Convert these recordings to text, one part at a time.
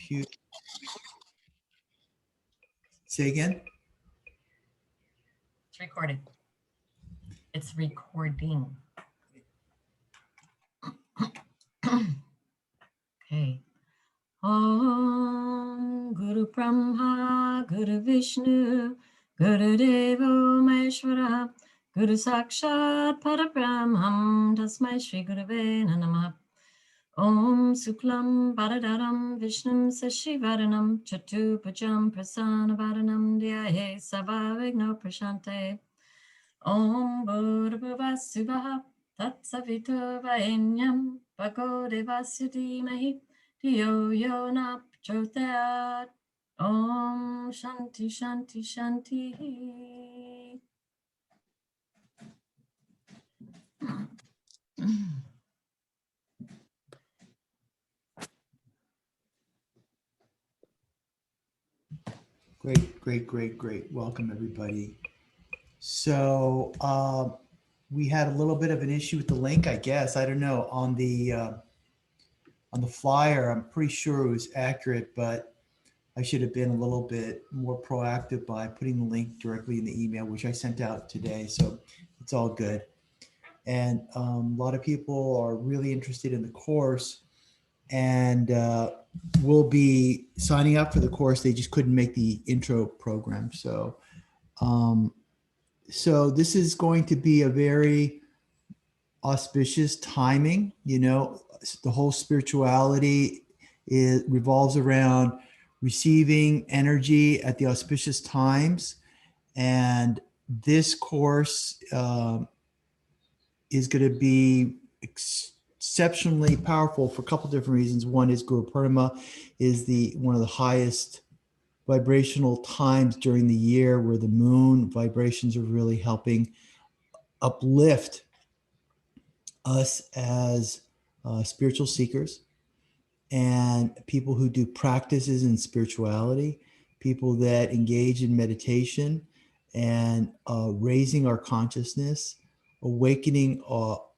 computer. Say again? It's recorded. It's recording. Okay. Om Guru Brahma, Guru Vishnu, Guru Devo Maheshwara, Guru Sakshat Parabrahmam, Tasmai Shri Gurave Namah. Om Suklam Bharadaram Vishnum Sashivaranam Chatupajam Prasanavaranam Dhyaye Savavigno Prashante. Om Bhurabhuvasuvaha Tatsavito Vaenyam Bhago Devasya Dhimahi Dhiyo Yo Na Prachodayat. Om Shanti Shanti Shanti. Great. Welcome, everybody. So we had a little bit of an issue with the link, I guess. I don't know. On the flyer, I'm pretty sure it was accurate, but I should have been a little bit more proactive by putting the link directly in the email, which I sent out today. So it's all good. And a lot of people are really interested in the course and will be signing up for the course. They just couldn't make the intro program. So this is going to be a very auspicious timing. You know, the whole spirituality revolves around receiving energy at the auspicious times. And this course is going to be exceptionally powerful for a couple different reasons. One is Guru Purnima is one of the highest vibrational times during the year where the moon vibrations are really helping uplift us as spiritual seekers and people who do practices in spirituality, people that engage in meditation and raising our consciousness, awakening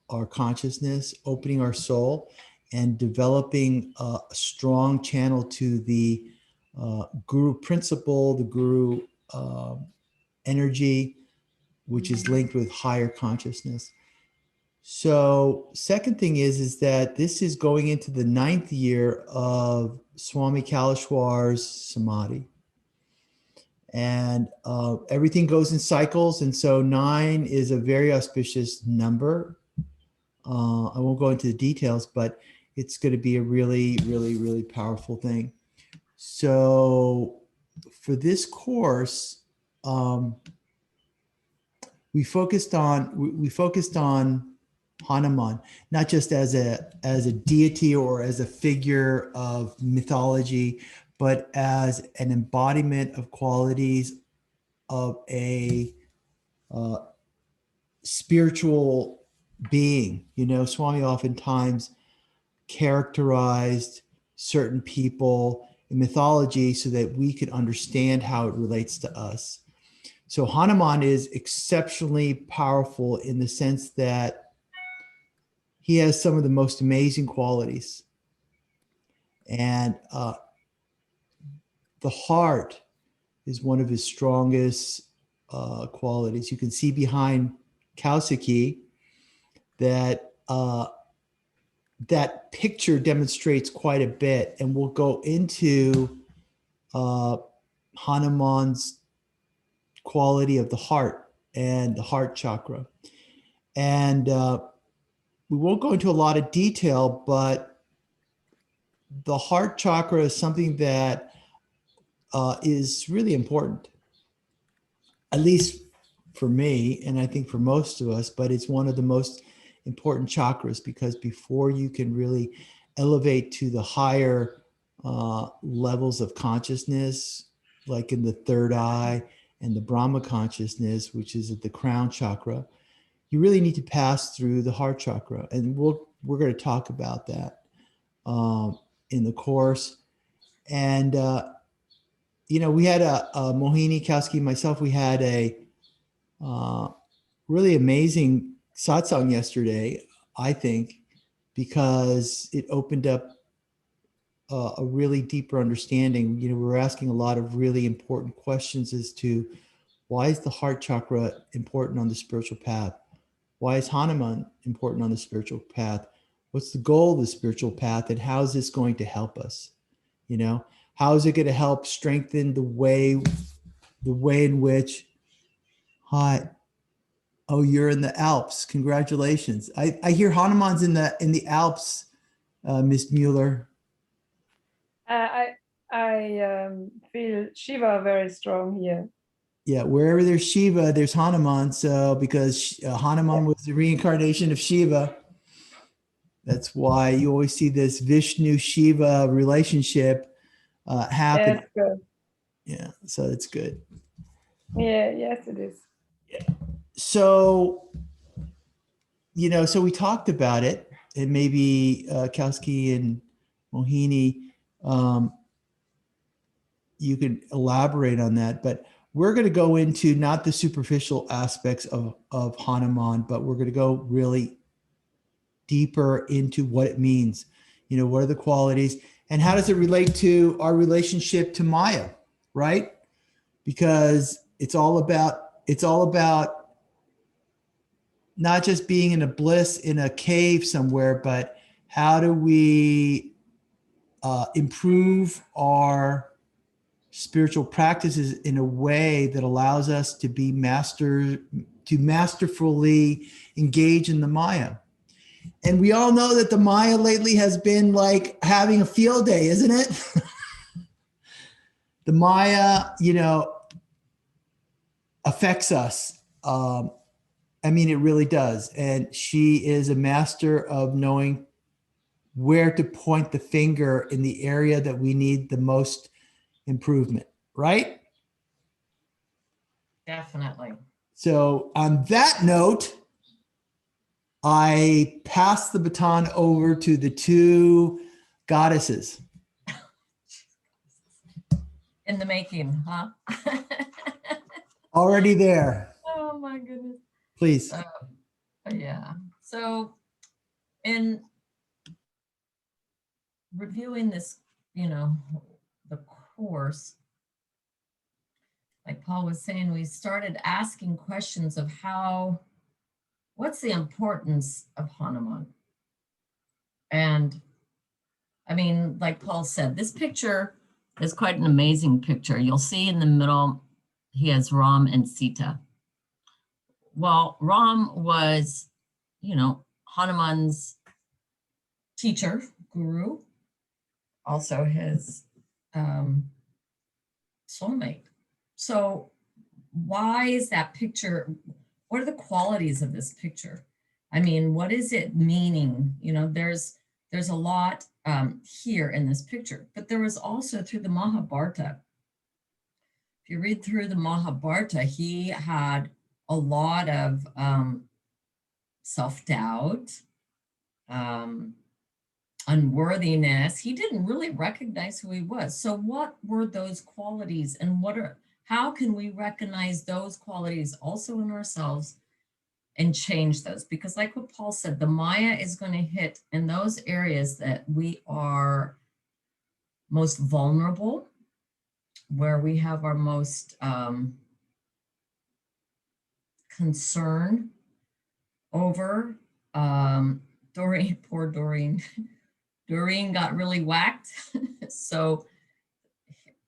our consciousness, opening our soul, and developing a strong channel to the Guru principle, the Guru energy, which is linked with higher consciousness. So second thing is that this is going into the 9th year of Swami Kaleshwar's Samadhi. And everything goes in cycles. And so 9 is a very auspicious number. I won't go into the details, but it's going to be a really powerful thing. So for this course, we focused on Hanuman, not just as a deity or as a figure of mythology, but as an embodiment of qualities of a spiritual being. You know, Swami oftentimes characterized certain people in mythology so that we could understand how it relates to us. So Hanuman is exceptionally powerful in the sense that he has some of the most amazing qualities. And the heart is one of his strongest qualities. You can see behind Kausiki that that picture demonstrates quite a bit, and we'll go into Hanuman's quality of the heart and the heart chakra. And we won't go into a lot of detail, but the heart chakra is something that is really important, at least for me, and I think for most of us, but it's one of the most important chakras because before you can really elevate to the higher levels of consciousness, like in the third eye and the Brahma consciousness, which is at the crown chakra, you really need to pass through the heart chakra. And we're going to talk about that in the course. And, you know, we had a Mohini, Kowski, myself, we had a really amazing satsang yesterday, I think, because it opened up a really deeper understanding. We're asking a lot of really important questions as to why is the heart chakra important on the spiritual path? Why is Hanuman important on the spiritual path? What's the goal of the spiritual path, and how is this going to help us? How is it going to help strengthen the way in which, hi, oh, you're in the Alps. Congratulations. I hear Hanuman's in the Alps, Miss Mueller. I feel Shiva very strong here. Yeah, wherever there's Shiva, there's Hanuman. So because Hanuman was the reincarnation of Shiva, that's why you always see this Vishnu Shiva relationship happen. Yes, good. Yeah, so it's good. Yeah, yes, it is. So so we talked about it, and maybe Kowski and Mohini, you could elaborate on that. But we're going to go into not the superficial aspects of Hanuman, but we're going to go really deeper into what it means. What are the qualities, and how does it relate to our relationship to Maya, right? Because it's all about not just being in a bliss in a cave somewhere, but how do we improve our spiritual practices in a way that allows us to masterfully engage in the Maya. And we all know that the Maya lately has been like having a field day, isn't it? The Maya, affects us. It really does. And she is a master of knowing where to point the finger in the area that we need the most improvement, right? Definitely. So, on that note, I pass the baton over to the two goddesses. In the making, huh? Already there. Oh my goodness. Please. Yeah. So in reviewing this, the course, like Paul was saying, we started asking questions of what's the importance of Hanuman? And like Paul said, this picture is quite an amazing picture. You'll see in the middle, he has Ram and Sita. Well, Ram was, Hanuman's teacher, guru, also his soulmate. So why is that picture? What are the qualities of this picture? What is it meaning? There's a lot here in this picture, but there was also through the Mahabharata. If you read through the Mahabharata, he had a lot of self-doubt, unworthiness. He didn't really recognize who he was. So what were those qualities, and how can we recognize those qualities also in ourselves and change those? Because like what Paul said, the Maya is going to hit in those areas that we are most vulnerable, where we have our most concern over. Poor Doreen. Doreen got really whacked. So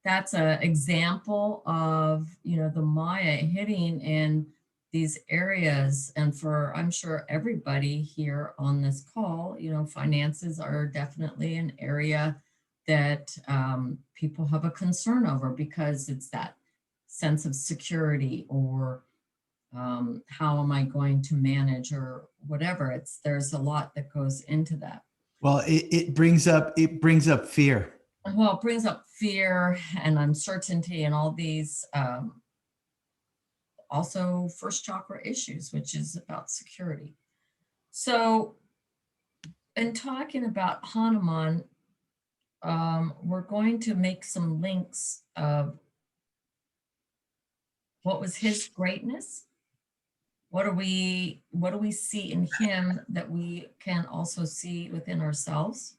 that's an example of, the Maya hitting in these areas. And I'm sure everybody here on this call, finances are definitely an area that people have a concern over, because it's that sense of security, or how am I going to manage, or whatever. There's a lot that goes into that. Well, it brings up fear. Well, it brings up fear and uncertainty and all these also first chakra issues, which is about security. So in talking about Hanuman, we're going to make some links of what was his greatness. What do we see in him that we can also see within ourselves?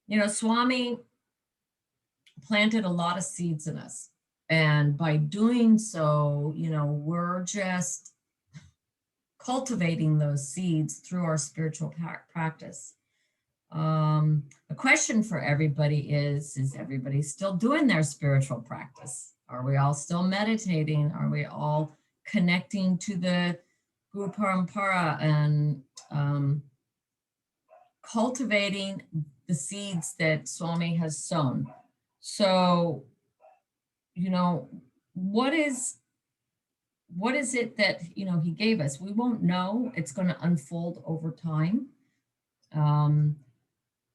You know, Swami planted a lot of seeds in us. And by doing so, you know, we're just cultivating those seeds through our spiritual practice. A question for everybody is everybody still doing their spiritual practice? Are we all still meditating? Are we all connecting to the Guru Parampara and cultivating the seeds that Swami has sown? So, you know, what is it that, you know, he gave us? We won't know. It's going to unfold over time.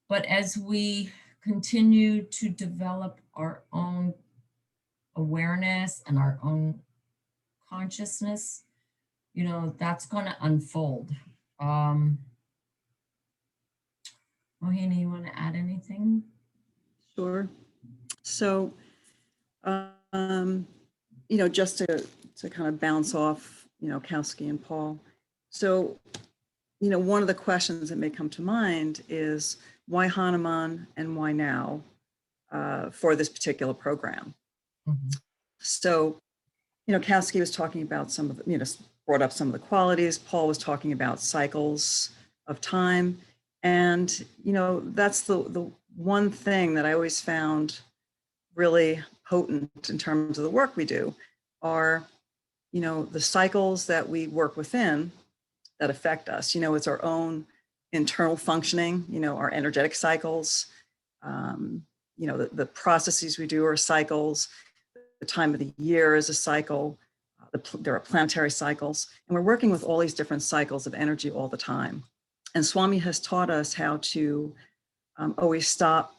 But as we continue to develop our own awareness and our own consciousness, you know, that's going to unfold. Mohini, you want to add anything? Sure. So, you know, just to kind of bounce off, you know, Kowski and Paul. So, you know, one of the questions that may come to mind is why Hanuman and why now for this particular program? Mm-hmm. So, you know, Kowski was talking about some of the, you know, brought up some of the qualities. Paul was talking about cycles of time. And, you know, that's the one thing that I always found really potent in terms of the work we do are, you know, the cycles that we work within that affect us. You know, it's our own internal functioning, you know, our energetic cycles, you know, the processes we do are cycles, the time of the year is a cycle, there are planetary cycles, and we're working with all these different cycles of energy all the time. And Swami has taught us how to always stop,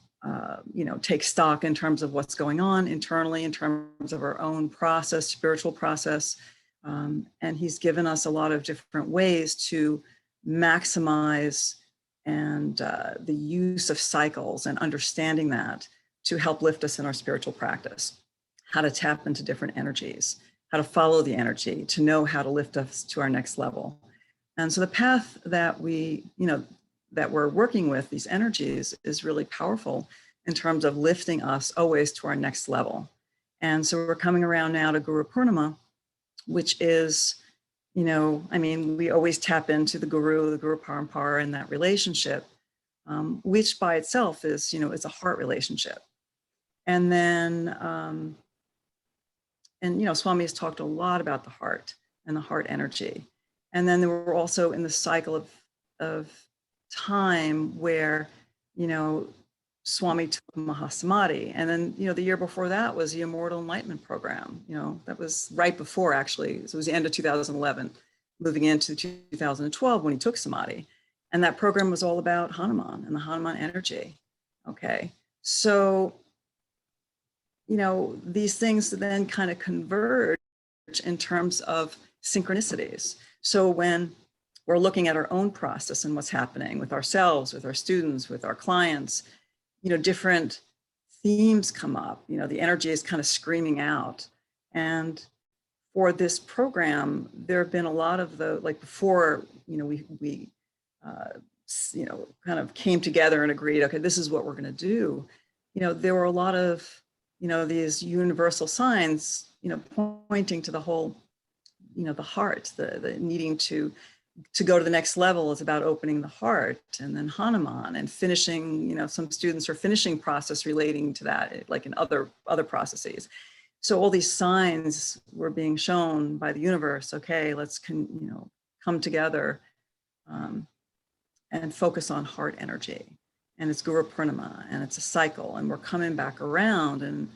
you know, take stock in terms of what's going on internally, in terms of our own process, spiritual process. And he's given us a lot of different ways to maximize and the use of cycles and understanding that to help lift us in our spiritual practice, how to tap into different energies, how to follow the energy, to know how to lift us to our next level. And so the path that we, you know, that we're working with, these energies, is really powerful in terms of lifting us always to our next level. And so we're coming around now to Guru Purnima, which is, you know, I mean, we always tap into the Guru Parampara, and that relationship, which by itself is, you know, it's a heart relationship. And then, and, you know, Swami has talked a lot about the heart and the heart energy. And then we're also in the cycle of time where, you know, Swami took Mahasamadhi. And then, you know, the year before that was the Immortal Enlightenment Program. You know, that was right before, actually. So it was the end of 2011, moving into 2012 when he took Samadhi. And that program was all about Hanuman and the Hanuman energy. Okay. So, you know, these things then kind of converge in terms of synchronicities. So when we're looking at our own process and what's happening with ourselves, with our students, with our clients, you know, different themes come up, you know, the energy is kind of screaming out. And for this program, there have been a lot of the, like before, you know, we you know, kind of came together and agreed, okay, this is what we're going to do. You know, there were a lot of, you know, these universal signs, you know, pointing to the whole, you know, the heart, the needing to go to the next level is about opening the heart, and then Hanuman and finishing, you know, some students are finishing process relating to that, like in other processes. So all these signs were being shown by the universe. Okay, let's you know, come together and focus on heart energy. And it's Guru Purnima, and it's a cycle, and we're coming back around. And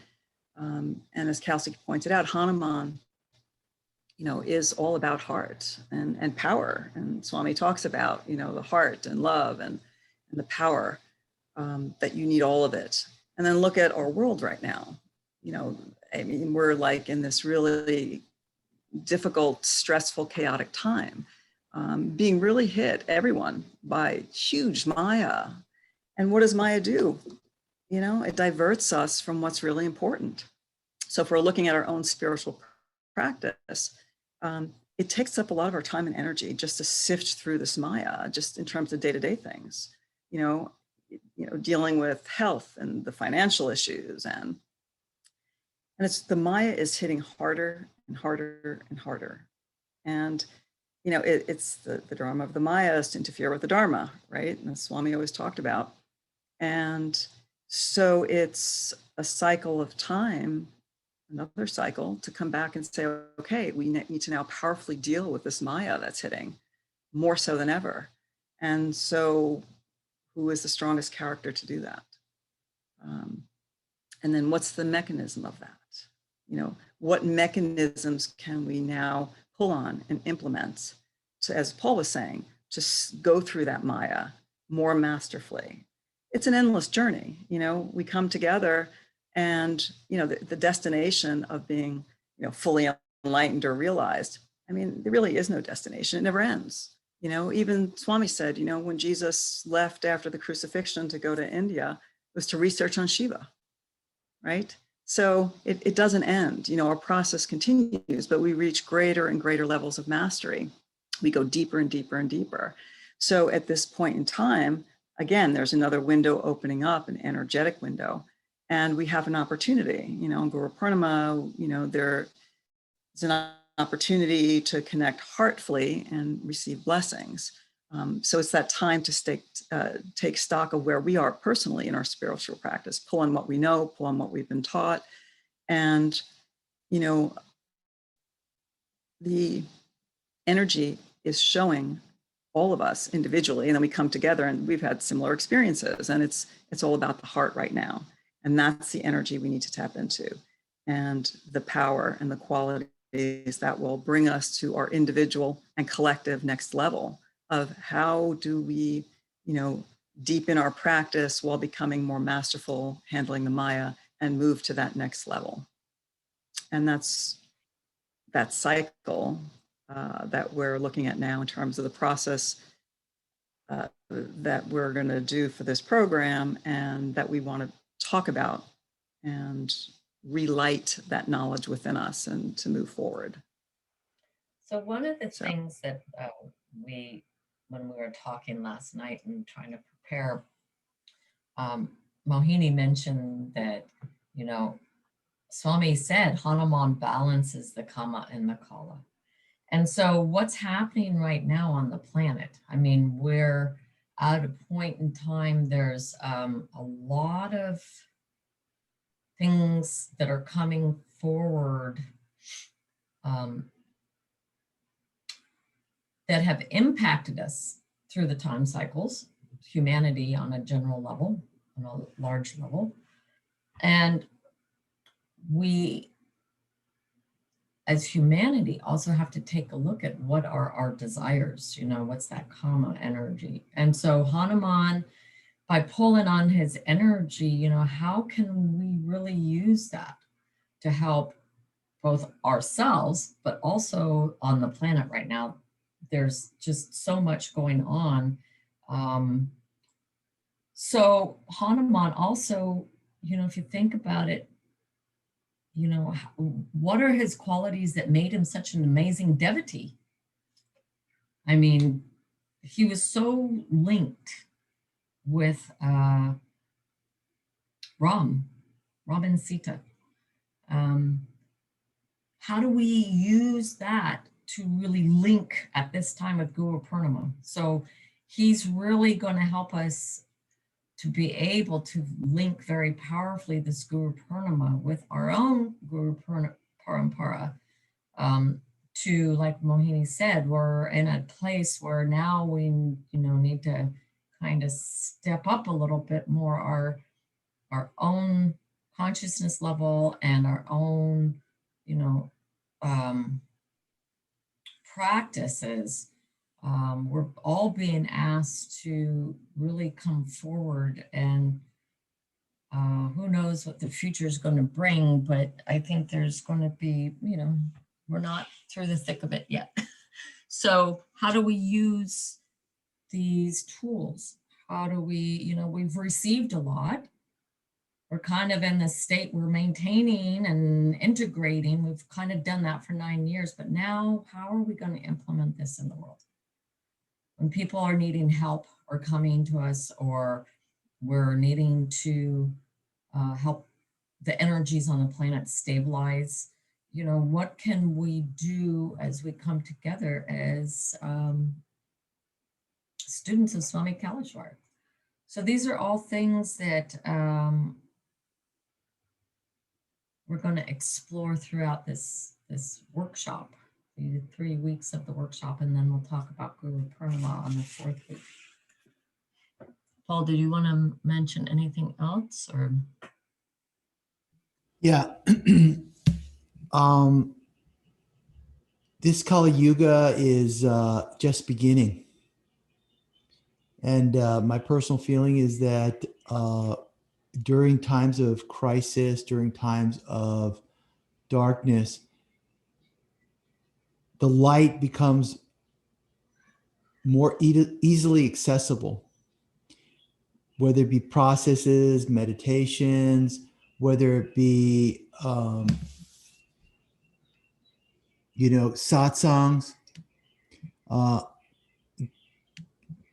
as Kowski pointed out, Hanuman, you know, is all about heart and power. And Swami talks about, you know, the heart and love and the power, that you need all of it. And then look at our world right now. You know, I mean, we're like in this really difficult, stressful, chaotic time, being really hit, everyone, by huge Maya. And what does Maya do? You know, it diverts us from what's really important. So if we're looking at our own spiritual practice, it takes up a lot of our time and energy just to sift through this Maya, just in terms of day-to-day things. You know, dealing with health and the financial issues. And it's the Maya is hitting harder and harder and harder. And, it's the Dharma of the Maya is to interfere with the Dharma, right? And the Swami always talked about. And so it's a cycle of time, another cycle to come back and say, okay, we need to now powerfully deal with this Maya that's hitting more so than ever. And so who is the strongest character to do that? And then what's the mechanism of that? What mechanisms can we now pull on and implement to, as Paul was saying, to go through that Maya more masterfully? It's an endless journey. We come together and, the destination of being, fully enlightened or realized. I mean, there really is no destination. It never ends. Even Swami said, when Jesus left after the crucifixion to go to India, it was to research on Shiva, right? So it doesn't end. Our process continues, but we reach greater and greater levels of mastery. We go deeper and deeper and deeper. So at this point in time, again, there's another window opening up, an energetic window, and we have an opportunity. In Guru Purnima, there's an opportunity to connect heartfully and receive blessings. So it's that time to take stock of where we are personally in our spiritual practice, pull on what we know, pull on what we've been taught. And, the energy is showing all of us individually, and then we come together and we've had similar experiences, and it's all about the heart right now. And that's the energy we need to tap into, and the power and the qualities that will bring us to our individual and collective next level of how do we, deepen our practice while becoming more masterful, handling the Maya, and move to that next level. And that's that cycle that we're looking at now in terms of the process that we're going to do for this program, and that we want to talk about and relight that knowledge within us and to move forward. So one of the things that when we were talking last night and trying to prepare, Mohini mentioned that, Swami said Hanuman balances the Kama and the Kala. And so what's happening right now on the planet? I mean, we're at a point in time, there's a lot of things that are coming forward that have impacted us through the time cycles, humanity on a general level, on a large level. And we, as humanity, also have to take a look at what are our desires, what's that Kama energy. And so Hanuman, by pulling on his energy, how can we really use that to help both ourselves, but also on the planet right now? There's just so much going on. So Hanuman also, if you think about it, what are his qualities that made him such an amazing devotee? I mean, he was so linked with Ram and Sita. How do we use that to really link at this time of Guru Purnima? So he's really going to help us to be able to link very powerfully this Guru Purnima with our own Guru Parampara. To, like Mohini said, we're in a place where now we need to kind of step up a little bit more our own consciousness level and our own practices. We're all being asked to really come forward, and who knows what the future is going to bring, but I think there's going to be, we're not through the thick of it yet. So how do we use these tools? How do we, we've received a lot. We're kind of in the state we're maintaining and integrating. We've kind of done that for 9 years, but now how are we going to implement this in the world? When people are needing help or coming to us or We're needing to help the energies on the planet stabilize. You know, what can we do as we come together as students of Swami Kaleshwar? So these are all things that we're going to explore throughout this workshop, the 3 weeks of the workshop, and then we'll talk about Guru Purnima on the 4th week. Paul, did you want to mention anything else, or? Yeah. This Kali Yuga is just beginning. And my personal feeling is that during times of crisis, during times of darkness, the light becomes more easily accessible, whether it be processes, meditations, whether it be, satsangs.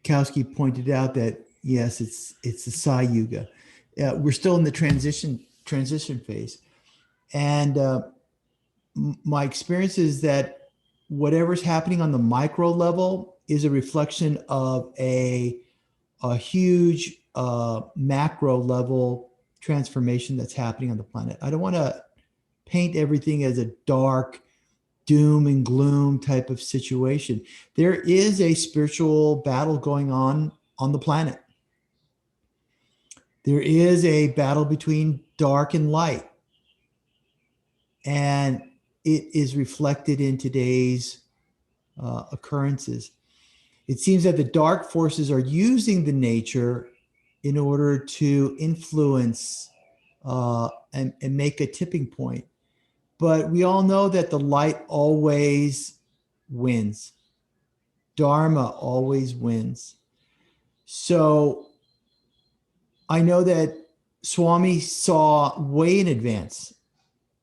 Kowski pointed out that, yes, it's the Sai Yuga. We're still in the transition phase. And my experience is that whatever's happening on the micro level is a reflection of a huge macro level transformation that's happening on the planet. I don't want to paint everything as a dark doom and gloom type of situation. There is a spiritual battle going on the planet. There is a battle between dark and light. And it is reflected in today's occurrences. It seems that the dark forces are using the nature in order to influence and make a tipping point. But we all know that the light always wins. Dharma always wins. So I know that Swami saw way in advance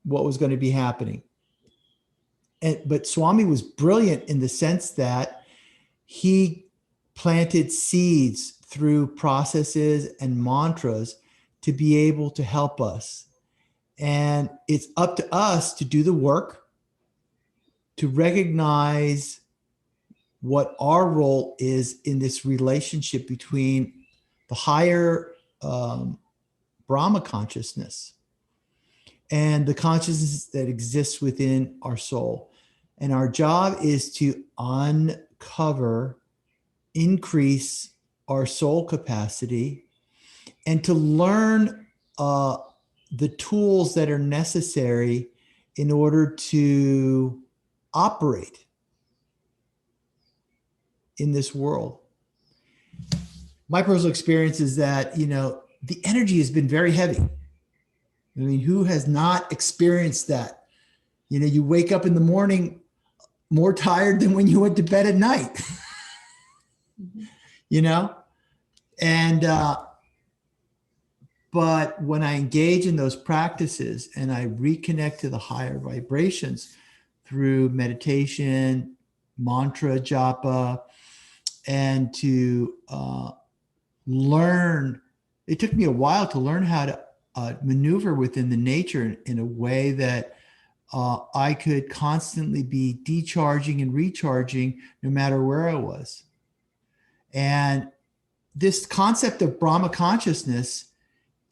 what was going to be happening. But Swami was brilliant in the sense that he planted seeds through processes and mantras to be able to help us. And it's up to us to do the work, to recognize what our role is in this relationship between the higher Brahma consciousness and the consciousness that exists within our soul. And our job is to uncover, increase our soul capacity, and to learn the tools that are necessary in order to operate in this world. My personal experience is that, the energy has been very heavy. I mean, who has not experienced that? You wake up in the morning more tired than when you went to bed at night, And, but when I engage in those practices and I reconnect to the higher vibrations through meditation, mantra japa, and to learn, it took me a while to learn how to maneuver within the nature in a way that I could constantly be decharging and recharging no matter where I was. And this concept of Brahma consciousness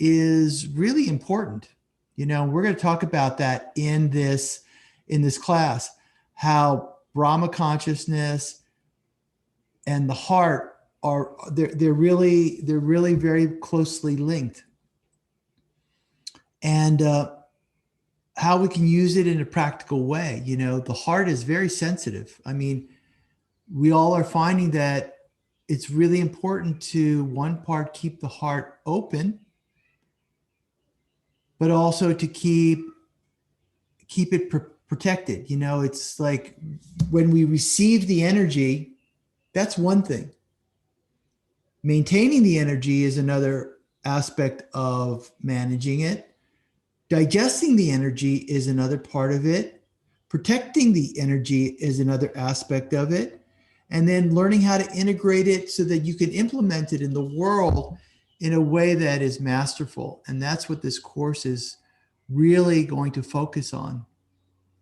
is really important. We're going to talk about that in this class, how Brahma consciousness and the heart are they're really very closely linked, and how we can use it in a practical way. The heart is very sensitive. I mean, we all are finding that it's really important to, one part, keep the heart open, but also to keep it protected. It's like when we receive the energy, that's one thing. Maintaining the energy is another aspect of managing it. Digesting the energy is another part of it. Protecting the energy is another aspect of it. And then learning how to integrate it so that you can implement it in the world in a way that is masterful. And that's what this course is really going to focus on.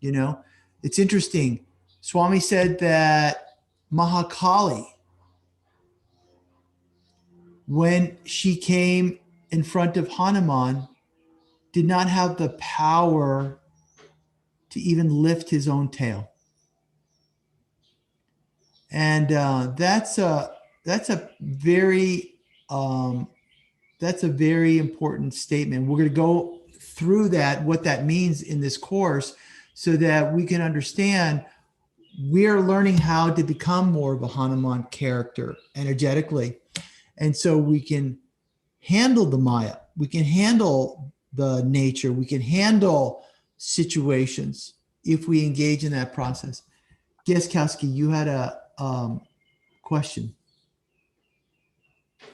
You know, it's interesting. Swami said that Mahakali, when she came in front of Hanuman, did not have the power to even lift his own tail. And that's a very important statement. We're going to go through that, what that means in this course, so that we can understand we are learning how to become more of a Hanuman character energetically. And so we can handle the Maya, we can handle the nature, we can handle situations if we engage in that process. Gieskowski, you had a question.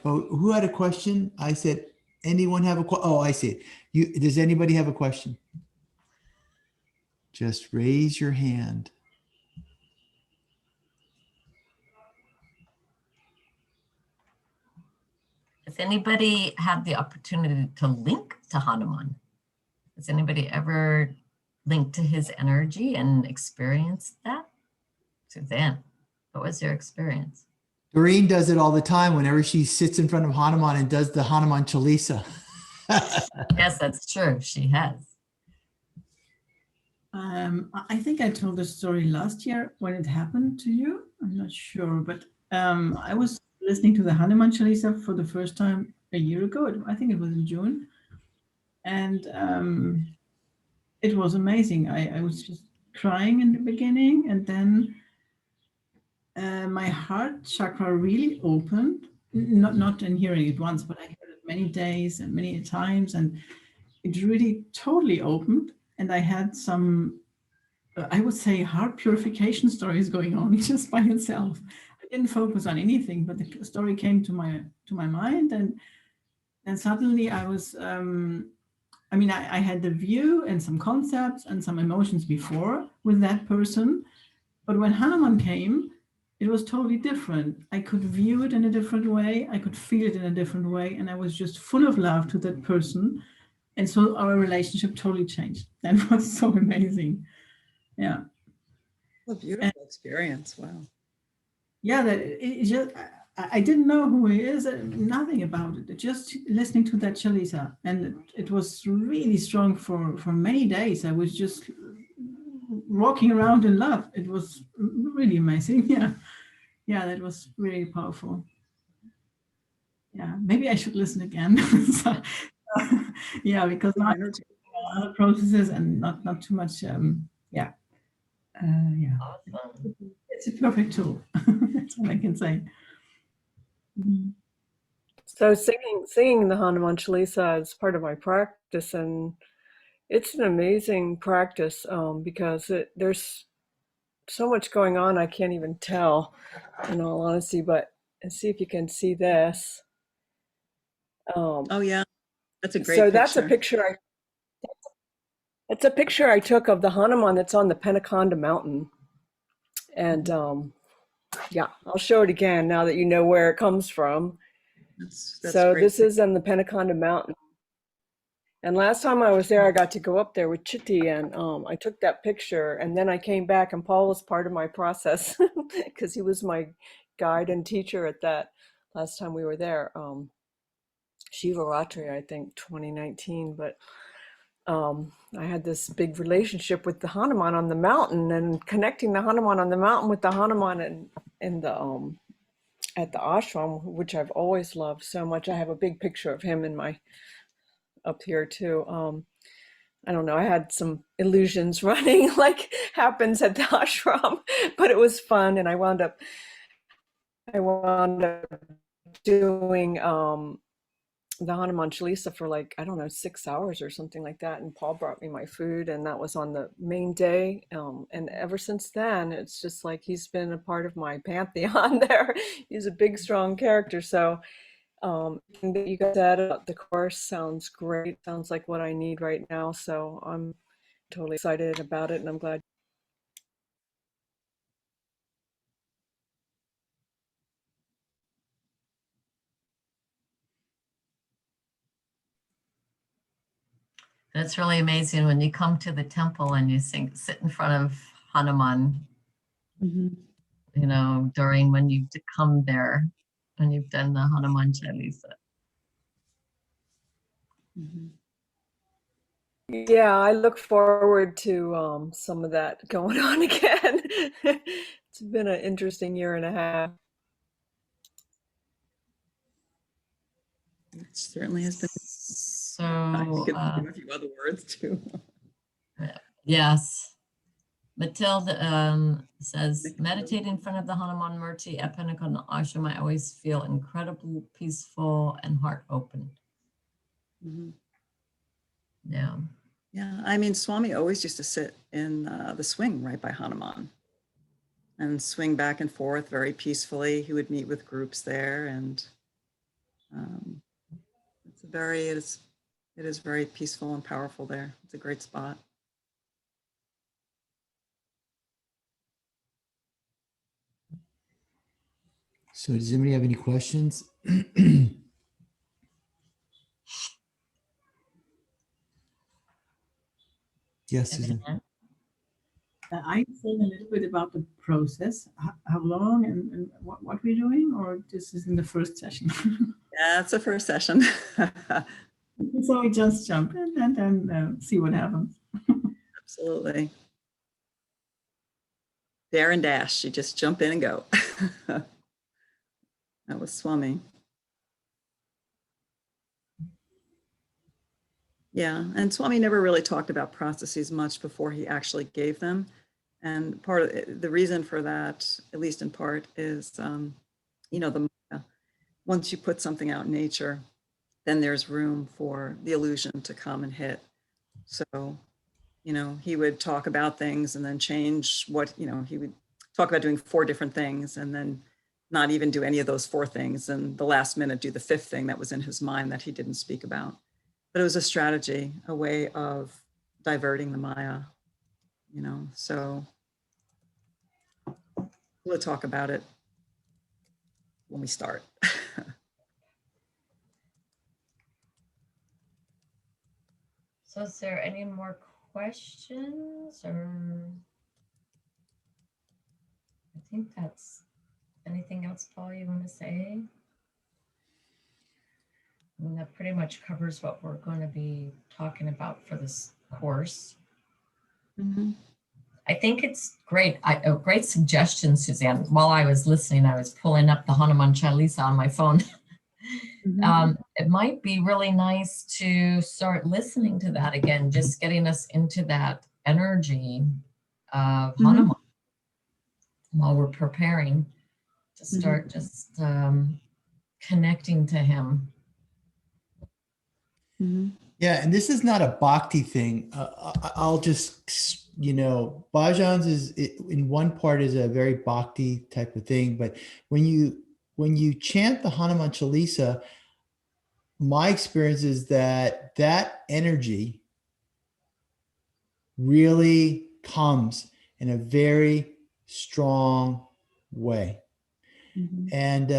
Oh, who had a question? I said, anyone have a question? Oh, I see it. Does anybody have a question? Just raise your hand. Has anybody had the opportunity to link to Hanuman? Has anybody ever linked to his energy and experienced that? Suzanne, what was your experience? Doreen does it all the time whenever she sits in front of Hanuman and does the Hanuman Chalisa. Yes, that's true. She has. I think I told the story last year when it happened to you. I'm not sure, but I was listening to the Hanuman Chalisa for the first time a year ago. I think it was in June. And it was amazing. I was just crying in the beginning, and then my heart chakra really opened. Not in hearing it once, but I heard it many days and many times, and it really totally opened. And I had some, I would say, heart purification stories going on just by itself. I didn't focus on anything, but the story came to my mind, and suddenly I was. I had the view and some concepts and some emotions before with that person, but when Hanuman came, it was totally different. I could view it in a different way. I could feel it in a different way, and I was just full of love to that person. And so our relationship totally changed. That was so amazing. Yeah. What a beautiful experience. Wow. Yeah, that it just I didn't know who he is, nothing about it. Just listening to that Chalisa, and it was really strong for many days. I was just walking around in love. It was really amazing. Yeah, that was really powerful. Yeah, maybe I should listen again. So, yeah, because now I'm other processes and not too much. Yeah. Awesome. It's a perfect tool. That's all I can say. So singing the Hanuman Chalisa is part of my practice, and it's an amazing practice because there's so much going on I can't even tell, in all honesty. But let's see if you can see this. Oh yeah, that's a great So picture. that's a picture. It's a picture I took of the Hanuman that's on the Penaconda Mountain, and yeah, I'll show it again now that you know where it comes from. That's So great. this is in the Penaconda Mountain. And last time I was there, I got to go up there with Chitti, and I took that picture, and then I came back, and Paul was part of my process because he was my guide and teacher at that last time we were there. Shiva Ratri, I think 2019, but I had this big relationship with the Hanuman on the mountain, and connecting the Hanuman on the mountain with the Hanuman in the at the ashram, which I've always loved so much. I have a big picture of him in my up here too. I don't know, I had some illusions running like happens at the ashram, but it was fun. And I wound up doing the Hanuman Chalisa for like, I don't know, 6 hours or something like that. And Paul brought me my food, and that was on the main day. And ever since then, it's just like he's been a part of my pantheon there. He's a big, strong character. So that you guys said about the course sounds great. Sounds like what I need right now. So I'm totally excited about it, and I'm glad. It's really amazing when you come to the temple and you sit in front of Hanuman, Mhm. you know, during when you come there, when you've done the Hanuman Chalisa. Mhm. Yeah, I look forward to some of that going on again. It's been an interesting year and a half. It certainly has been. So, I could think of a few other words too. yes. Matilda says, meditate in front of the Hanuman Murti at Pentecost Ashram. I always feel incredibly peaceful and heart open. Mhm. Yeah. Yeah, I mean, Swami always used to sit in the swing right by Hanuman and swing back and forth very peacefully. He would meet with groups there, and um, it is very peaceful and powerful there. It's a great spot. So does anybody have any questions? Yes, Susan. I saying a little bit about the process, how long and what we're doing, or this is in the first session? Yeah, it's the first session. So we just jump in and then see what happens. Absolutely. Dare and dash. You just jump in and go. That was Swami. Yeah, and Swami never really talked about processes much before he actually gave them. And part of the reason for that, at least in part, is, once you put something out in nature, then there's room for the illusion to come and hit. So, he would talk about things and then change he would talk about doing 4 different things and then not even do any of those 4 things. And the last minute do the 5th thing that was in his mind that he didn't speak about. But it was a strategy, a way of diverting the Maya, so we'll talk about it when we start. So is there any more questions, or I think that's anything else, Paul, you want to say? I mean, that pretty much covers what we're going to be talking about for this course. Mm-hmm. I think it's great. A great suggestion, Suzanne. While I was listening, I was pulling up the Hanuman Chalisa on my phone. Mhm. It might be really nice to start listening to that again, just getting us into that energy of Hanuman while we're preparing to start just connecting to him. Mm-hmm. Yeah, and this is not a bhakti thing. I'll just, bhajans in one part is a very bhakti type of thing, but when you chant the Hanuman Chalisa, my experience is that energy really comes in a very strong way. Mm-hmm. And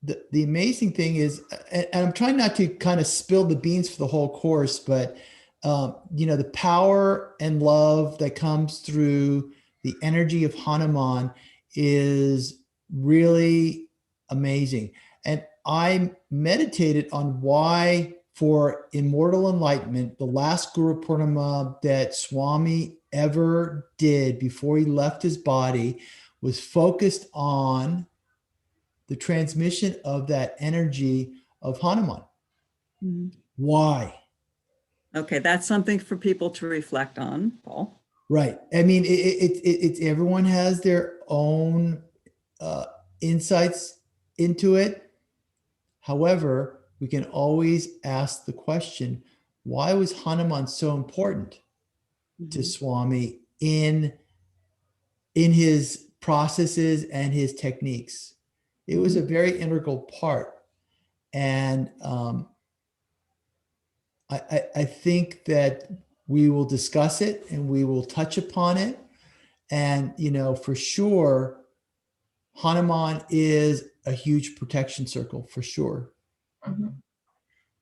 the amazing thing is, and I'm trying not to kind of spill the beans for the whole course, but the power and love that comes through the energy of Hanuman is really amazing. And I meditated on why, for immortal enlightenment, the last Guru Purnima that Swami ever did before he left his body was focused on the transmission of that energy of Hanuman. Mm-hmm. Why? Okay, that's something for people to reflect on, Paul. Right. I mean, it's everyone has their own insights into it. However, we can always ask the question, why was Hanuman so important to Swami in his processes and his techniques? It was a very integral part. And I think that we will discuss it and we will touch upon it. And, for sure, Hanuman is a huge protection circle for sure. Mhm.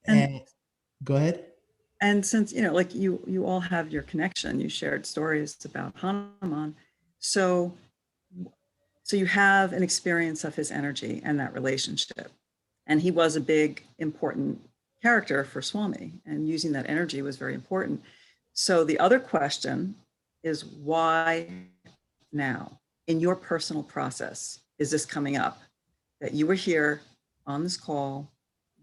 And go ahead. And since, like you all have your connection, you shared stories about Hanuman. So, so you have an experience of his energy and that relationship. And he was a big, important character for Swami, and using that energy was very important. So the other question is, why now in your personal process is this coming up? That you were here on this call,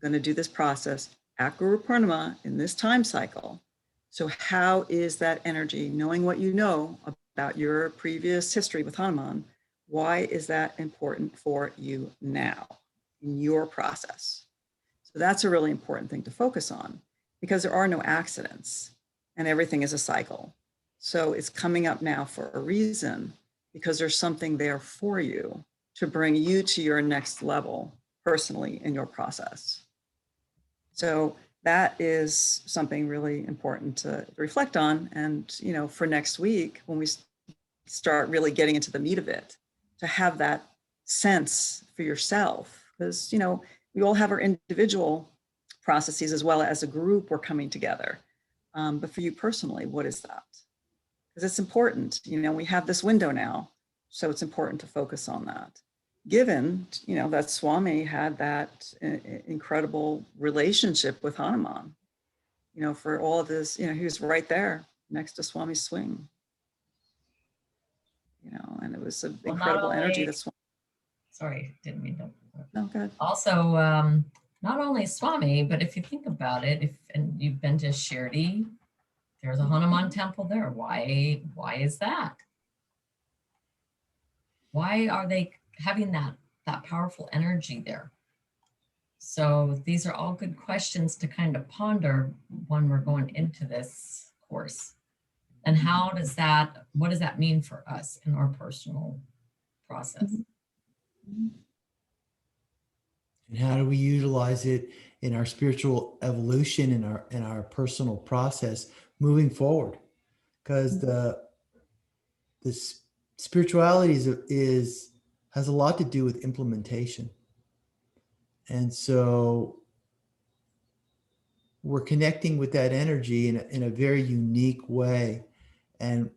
going to do this process at Guru Purnima in this time cycle. So how is that energy, knowing what you know about your previous history with Hanuman, why is that important for you now in your process? So that's a really important thing to focus on, because there are no accidents and everything is a cycle. So it's coming up now for a reason, because there's something there for you to bring you to your next level personally in your process. So that is something really important to reflect on. And, for next week, when we start really getting into the meat of it, to have that sense for yourself, because, we all have our individual processes as well as a group, we're coming together. But for you personally, what is that? Because it's important, we have this window now. So it's important to focus on that. Given, that Swami had that incredible relationship with Hanuman, for all of this, he was right there next to Swami's swing, and it was an Well, incredible energy that Swami. Sorry, didn't mean to. No, good. Also, not only Swami, but if you think about it, and you've been to Shirdi, there's a Hanuman temple there. Why is that? Why are they having that powerful energy there? So these are all good questions to kind of ponder when we're going into this course. And what does that mean for us in our personal process? And how do we utilize it in our spiritual evolution, in our personal process moving forward? Because the spirituality has a lot to do with implementation. And so we're connecting with that energy in a very unique way. And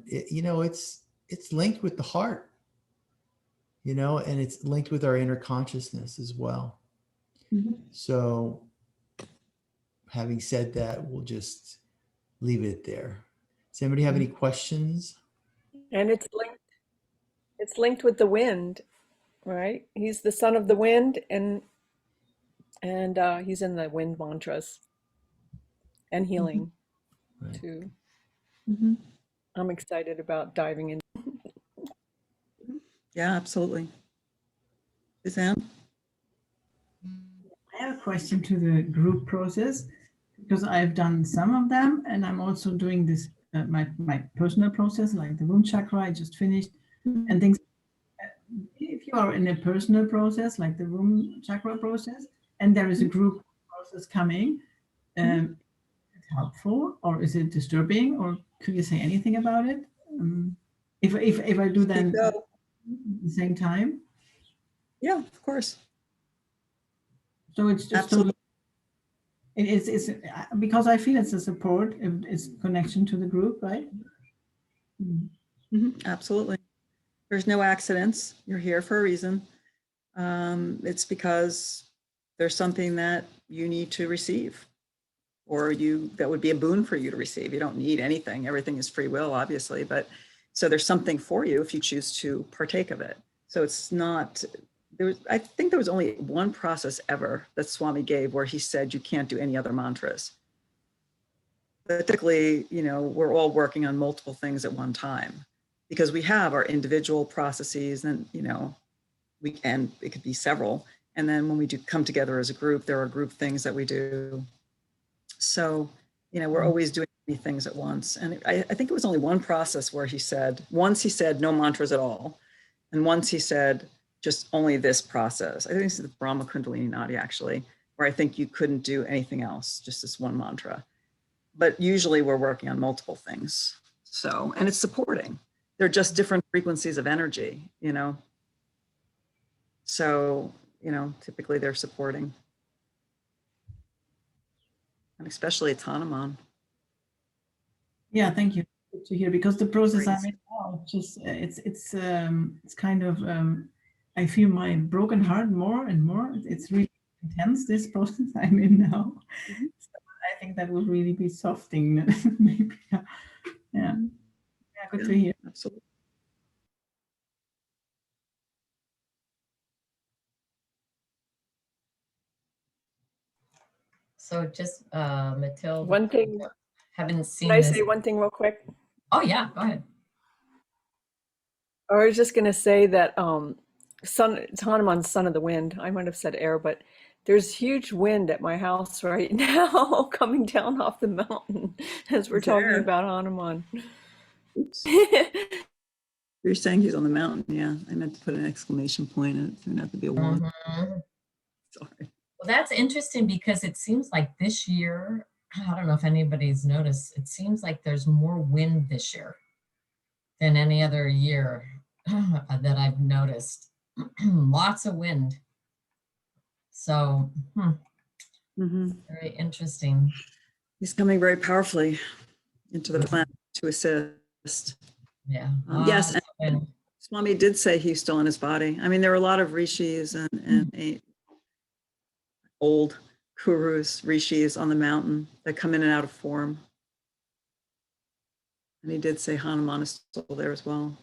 it's linked with the heart, and it's linked with our inner consciousness as well. Mm-hmm. So having said that, we'll just leave it there. Does anybody have any questions? And it's linked with the wind, right? He's the son of the wind, and he's in the wind mantras and healing Right. too. Mm-hmm. I'm excited about diving in. Yeah, absolutely. Suzanne? I have a question to the group process, because I've done some of them, and I'm also doing this my personal process, like the womb chakra I just finished, and things. If you are in a personal process, like the womb chakra process, and there is a group process coming, is it helpful or is it disturbing, or could you say anything about it? If I do them at the same time? Yeah, of course. So it's just Absolutely. it's because I feel it's a support, it's connection to the group, right? Absolutely. There's no accidents. You're here for a reason. It's because there's something that you need to receive, or that would be a boon for you to receive. You don't need anything. Everything is free will, obviously, but so there's something for you if you choose to partake of it. So it's not, I think there was only one process ever that Swami gave where he said you can't do any other mantras. But typically, we're all working on multiple things at one time, because we have our individual processes, and it could be several. And then when we do come together as a group, there are group things that we do. So, we're always doing many things at once. And I think it was only one process where once he said no mantras at all. And once he said just only this process. I think this is the Brahma Kundalini Nadi, actually, where I think you couldn't do anything else, just this one mantra. But usually we're working on multiple things. So, and it's supporting. They're just different frequencies of energy, So, typically they're supporting. and especially it's Hanuman. Yeah, thank you. Good to hear, because the process I'm Great. in now, just it's kind of I feel my broken heart more and more. It's really intense, this process I'm in now. Mhm. So I think that will really be softening. Maybe. Yeah. Yeah, good to Yeah, hear. absolutely. So just Matilda, One thing, haven't can seen I this. say one thing real quick? Oh yeah, go ahead. I was just gonna say that it's Hanuman's son of the wind. I might have said air, but there's huge wind at my house right now coming down off the mountain as we're It's talking air. about Hanuman. Oops. You're saying he's on the mountain. Yeah, I meant to put an exclamation point and it turned out to be a one. Mhm. Sorry. Well, that's interesting because it seems like this year, I don't know if anybody's noticed, it seems like there's more wind this year than any other year that I've noticed. Lots of wind. So, Mhm. very interesting. He's coming very powerfully into the planet to assist. Yeah. Yes, lots and of wind. Swami did say he's still in his body. I mean, there were a lot of rishis and old gurus, rishis on the mountain that come in and out of form. And he did say Hanuman is still there as well.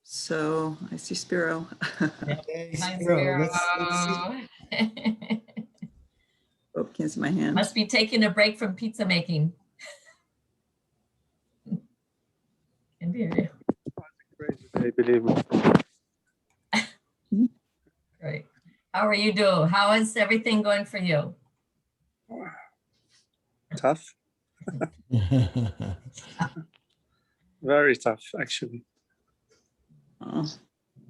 So I see Spiro. Hey, Hi, Spiro, let's see. Spiro. Oh, can't see my hand. Must be taking a break from pizza making. Can hear you. Crazy day, believe me. Great. How are you doing? How is everything going for you? Tough, very tough, actually. Oh,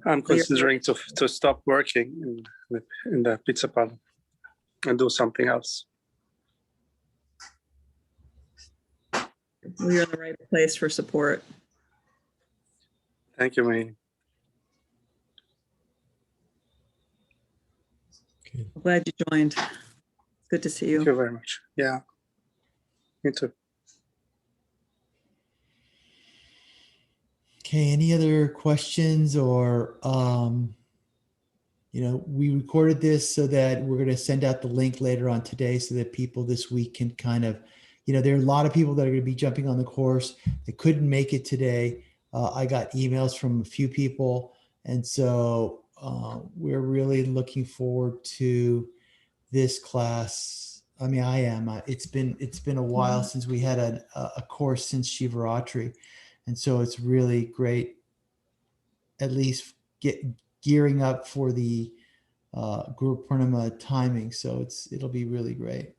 I'm Well, you're- considering to stop working in the pizza parlor and do something else. well, you're in the right place for support. Thank you, May. Good. I'm glad you joined. It's good to see Thank you. you very much. Yeah, me too. Okay, any other questions or we recorded this so that we're going to send out the link later on today so that people this week can kind of, there are a lot of people that are going to be jumping on the course that couldn't make it today. I got emails from a few people. And so we're really looking forward to this class. I mean, I am. It's been a while since we had a course since Shivaratri. And so it's really great, at least gearing up for the Guru Purnima timing. So it'll be really great.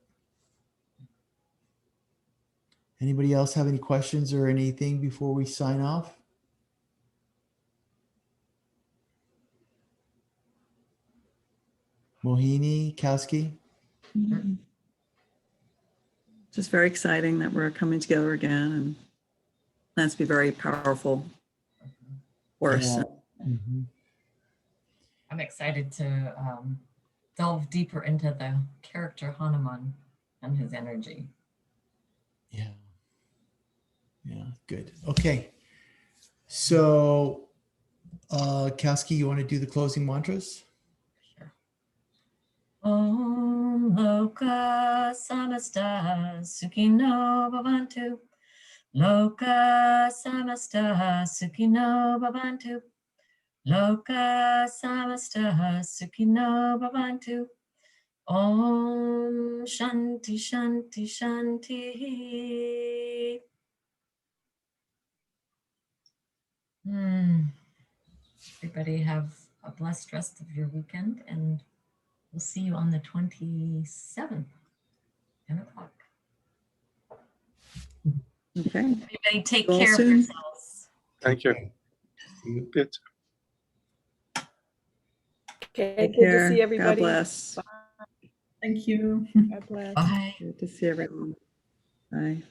Anybody else have any questions or anything before we sign off? Mohini, Kowski? Just very exciting that we're coming together again and plans to be very powerful course. Yeah. Mhm. I'm excited to delve deeper into the character Hanuman and his energy. Yeah. Yeah, good. Okay. So, Kowski, you want to do the closing mantras? Sure. Om Loka Samasta Sukhino Bhavantu. Loka Samasta Sukhino Bhavantu. Loka Samasta Sukhino Bhavantu. Om Shanti Shanti Shanti. Everybody have a blessed rest of your weekend, and we'll see you on the 27th, 10 o'clock. Okay. Everybody take See you all care of soon. yourselves. Thank you. Okay. See you. Good. Okay, Take good to care. see God everybody. bless. Thank you. God bless. Bye. Good to see everyone. Bye.